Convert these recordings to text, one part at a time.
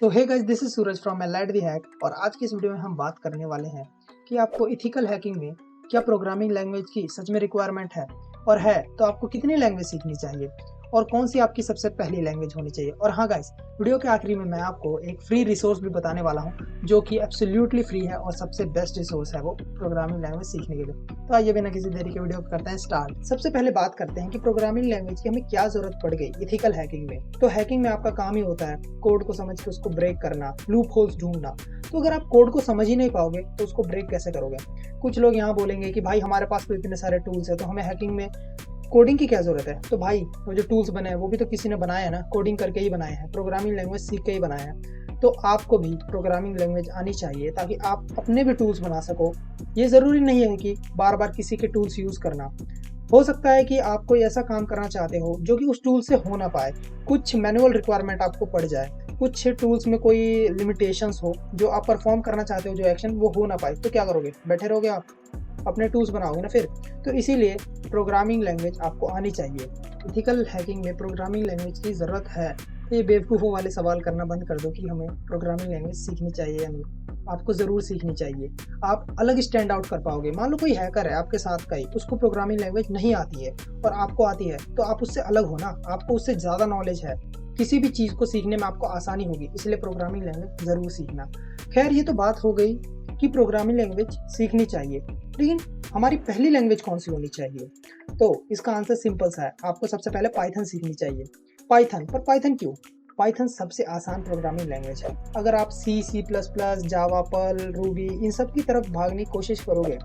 So hey guys, this is Suraj from Allied the hack. और आज की इस वीडियो में हम बात करने वाले हैं कि आपको इथिकल हैकिंग में क्या प्रोग्रामिंग लैंग्वेज की सच में रिक्वायरमेंट है, और है तो आपको कितनी लैंग्वेज सीखनी चाहिए और कौन सी आपकी सबसे पहली लैंग्वेज होनी चाहिए। और हाँ गाइस, वीडियो के आखिरी में मैं आपको एक फ्री रिसोर्स भी बताने वाला हूँ जो कि एब्सोल्युटली फ्री है और सबसे बेस्ट रिसोर्स है वो प्रोग्रामिंग लैंग्वेज सीखने के लिए। तो आइए बिना किसी देरी के वीडियो को करते हैं स्टार्ट। सबसे पहले बात करते हैं कि प्रोग्रामिंग लैंग्वेज की हमें क्या जरूरत पड़ गई इथिकल हैकिंग में। तो हैकिंग में आपका काम ही होता है कोड को समझ के उसको ब्रेक करना, लूप होल्स ढूंढना। तो अगर आप कोड को समझ ही नहीं पाओगे तो उसको ब्रेक कैसे करोगे। कुछ लोग यहाँ बोलेंगे कि भाई हमारे पास तो इतने सारे टूल्स है तो हमें हैकिंग में कोडिंग की क्या जरूरत है। तो भाई वो जो टूल्स बने हैं वो भी तो किसी ने बनाए हैं ना, कोडिंग करके ही बनाए हैं, प्रोग्रामिंग लैंग्वेज सीख के ही बनाए हैं। तो आपको भी प्रोग्रामिंग लैंग्वेज आनी चाहिए ताकि आप अपने भी टूल्स बना सको। ये ज़रूरी नहीं है कि बार बार किसी के टूल्स यूज़ करना। हो सकता है कि आप कोई ऐसा काम करना चाहते हो जो कि उस टूल से हो ना पाए, कुछ मैनुअल रिक्वायरमेंट आपको पड़ जाए, कुछ टूल्स में कोई लिमिटेशंस हो जो आप परफॉर्म करना चाहते हो, जो एक्शन वो हो ना पाए। तो क्या करोगे, बैठे रहोगे आप, अपने टूल्स बनाओगे ना फिर। तो इसीलिए प्रोग्रामिंग लैंग्वेज आपको आनी चाहिए। इथिकल हैकिंग में प्रोग्रामिंग लैंग्वेज की ज़रूरत है। तो ये बेवकूफ़ों वाले सवाल करना बंद कर दो कि हमें प्रोग्रामिंग लैंग्वेज सीखनी चाहिए या नहीं। आपको ज़रूर सीखनी चाहिए। आप अलग स्टैंड आउट कर पाओगे। मान लो कोई हैकर है आपके साथ का ही, उसको प्रोग्रामिंग लैंग्वेज नहीं आती है और आपको आती है, तो आप उससे अलग हो ना, आपको उससे ज़्यादा नॉलेज है, किसी भी चीज़ को सीखने में आपको आसानी होगी। इसलिए प्रोग्रामिंग लैंग्वेज ज़रूर सीखना। खैर, ये तो बात हो गई कि प्रोग्रामिंग लैंग्वेज सीखनी चाहिए, लेकिन हमारी पहली लैंग्वेज कौन सी होनी चाहिए। तो इसका आंसर सिंपल सा है, आपको सबसे पहले पाइथन सीखनी चाहिए। पाइथन, पर पाइथन क्यों? पाइथन सबसे आसान प्रोग्रामिंग लैंग्वेज है। अगर आप सी प्लस प्लस, जावा, पर्ल, रूबी इन सब की तरफ भागने की कोशिश करोगे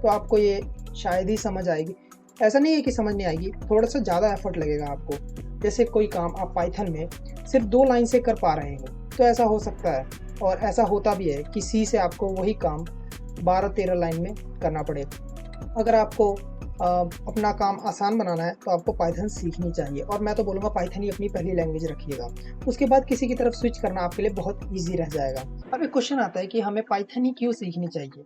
तो आपको ये शायद ही समझ आएगी। ऐसा नहीं है कि समझ नहीं आएगी, थोड़ा सा ज़्यादा एफर्ट लगेगा आपको। जैसे कोई काम आप पाइथन में सिर्फ 2 लाइन से कर पा रहे हो तो ऐसा हो सकता है, और ऐसा होता भी है कि सी से आपको वही काम 12-13 लाइन में करना पड़े। अगर आपको अपना काम आसान बनाना है तो आपको पाइथन सीखनी चाहिए, और मैं तो बोलूँगा पाइथन ही अपनी पहली लैंग्वेज रखिएगा। उसके बाद किसी की तरफ स्विच करना आपके लिए बहुत ईजी रह जाएगा। अब एक क्वेश्चन आता है कि हमें पाइथन ही क्यों सीखनी चाहिए।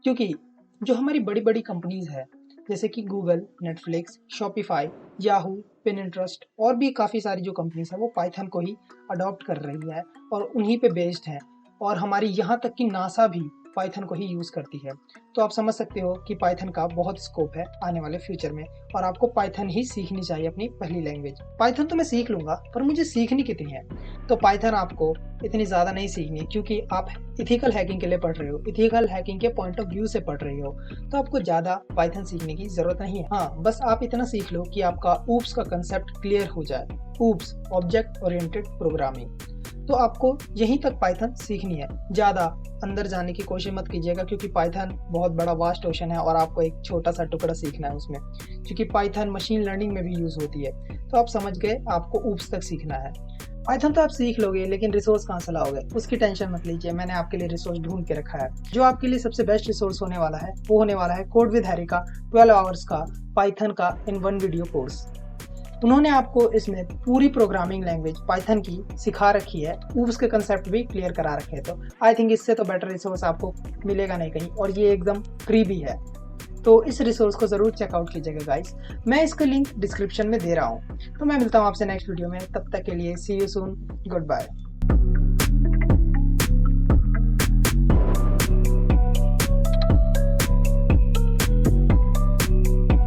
क्योंकि जो हमारी बड़ी बड़ी कंपनीज है जैसे कि Google, Netflix, Shopify, Yahoo, Pinterest और भी काफ़ी सारी जो कंपनीज है वो पाइथन को ही अडॉप्ट कर रही है और उन्हीं पे बेस्ड है। और हमारी यहाँ तक कि नासा भी पाइथन को ही यूज़ करती है। तो आप समझ सकते हो कि पाइथन का बहुत स्कोप है आने वाले फ्यूचर में, और आपको पाइथन ही सीखनी चाहिए अपनी पहली लैंग्वेज। पाइथन तो मैं सीख लूँगा, पर मुझे सीखनी कितनी है। तो पाइथन आपको इतनी ज़्यादा नहीं सीखनी, क्योंकि आप इथिकल हैकिंग के लिए पढ़ रहे हो, इथिकल हैकिंग के पॉइंट ऑफ व्यू से पढ़ रहे हो, तो आपको ज़्यादा पाइथन सीखने की ज़रूरत नहीं है। हाँ, बस आप इतना सीख लो कि आपका ऊप्स का कंसेप्ट क्लियर हो जाए। Oops, object oriented programming. तो आपको यहीं तक पाइथन सीखनी है, ज़्यादा अंदर जाने की कोशिश मत कीजिएगा, क्योंकि पाइथन बहुत बड़ा वास्ट ओशन है और आपको एक छोटा सा टुकड़ा सीखना है उसमें, क्योंकि पाइथन मशीन लर्निंग में भी यूज़ होती है। तो आप समझ गए, आपको ऊप्स तक सीखना है। पाइथन तो आप सीख लोगे, लेकिन रिसोर्स कहाँ से लाओगे उसकी टेंशन मत लीजिए, मैंने आपके लिए रिसोर्स ढूंढ के रखा है। जो आपके लिए सबसे बेस्ट रिसोर्स होने वाला है वो होने वाला है कोड विद हैरी का 12 आवर्स का पाइथन का इन 1 वीडियो कोर्स। उन्होंने आपको इसमें पूरी प्रोग्रामिंग लैंग्वेज पाइथन की सिखा रखी है, उसके कंसेप्ट भी क्लियर करा रखे हैं। तो आई थिंक इससे तो बेटर रिसोर्स आपको मिलेगा नहीं कहीं, और ये एकदम फ्री भी है। तो इस रिसोर्स को ज़रूर चेकआउट कीजिएगा गाइस। मैं इसका लिंक डिस्क्रिप्शन में दे रहा हूँ। तो मैं मिलता हूँ आपसे नेक्स्ट वीडियो में, तब तक के लिए सी यू सून, गुड बाय।